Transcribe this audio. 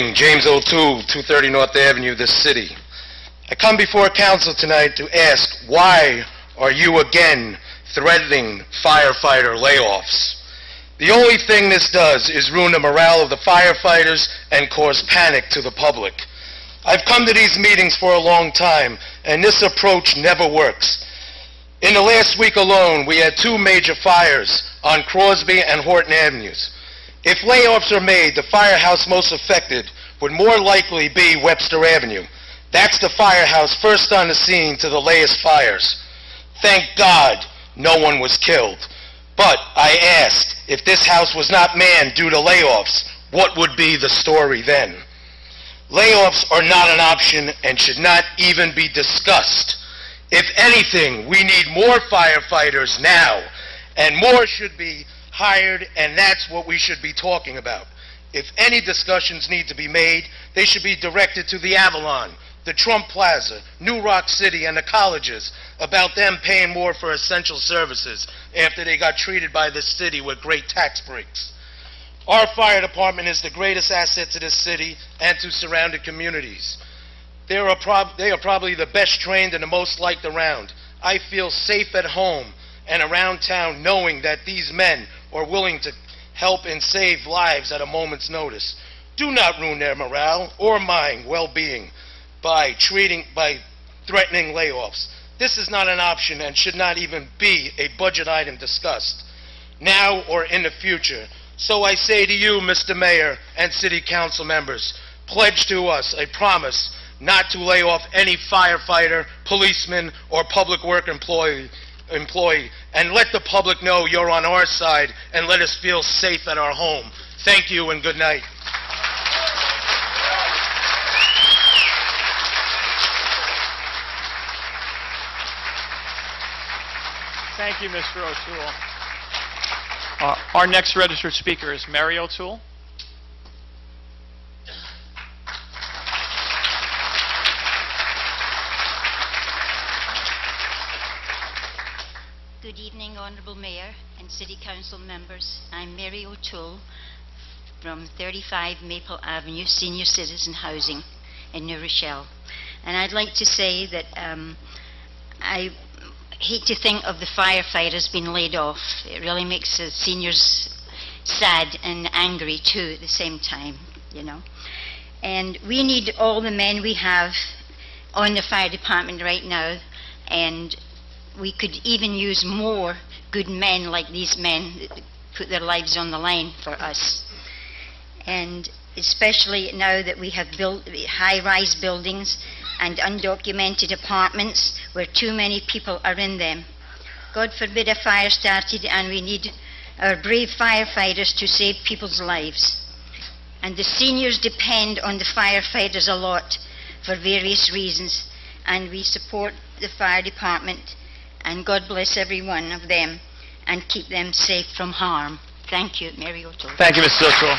evening, James O'Toole, 230 North Avenue, this city. I come before council tonight to ask, why are you again threatening firefighter layoffs? The only thing this does is ruin the morale of the firefighters and cause panic to the public. I've come to these meetings for a long time, and this approach never works. In the last week alone, we had 2 major fires on Crosby and Horton Avenues. If layoffs are made, the firehouse most affected would more likely be Webster Avenue. That's the firehouse first on the scene to the latest fires. Thank God no one was killed. But I asked, if this house was not manned due to layoffs, what would be the story then? Layoffs are not an option and should not even be discussed. If anything, we need more firefighters now, and more should be hired, and that's what we should be talking about. If any discussions need to be made, they should be directed to the Avalon, the Trump Plaza, New Rock City, and the colleges about them paying more for essential services after they got treated by this city with great tax breaks. Our fire department is the greatest asset to this city and to surrounding communities. They are probably the best trained and the most liked around. I feel safe at home and around town knowing that these men are willing to help and save lives at a moment's notice. Do not ruin their morale or mine well-being by threatening layoffs. This is not an option and should not even be a budget item discussed now or in the future. So I say to you, Mr. Mayor and City Council members, pledge to us a promise not to lay off any firefighter, policeman, or public work employee, and let the public know you're on our side and let us feel safe at our home. Thank you and good night. Thank you, Mr. O'Toole. Our next registered speaker is Mary O'Toole. Good evening, Honourable Mayor and City Council members. I'm Mary O'Toole from 35 Maple Avenue, Senior Citizen Housing in New Rochelle. And I'd like to say that I hate to think of the firefighters being laid off. It really makes the seniors sad and angry too at the same time, you know. And we need all the men we have on the fire department right now, and we could even use more good men like these men that put their lives on the line for us. And especially now that we have built high-rise buildings and undocumented apartments where too many people are in them. God forbid a fire started and we need our brave firefighters to save people's lives. And the seniors depend on the firefighters a lot for various reasons, and we support the fire department, and God bless every one of them and keep them safe from harm. Thank you, Mary O'Toole. Thank you, Mr. O'Toole.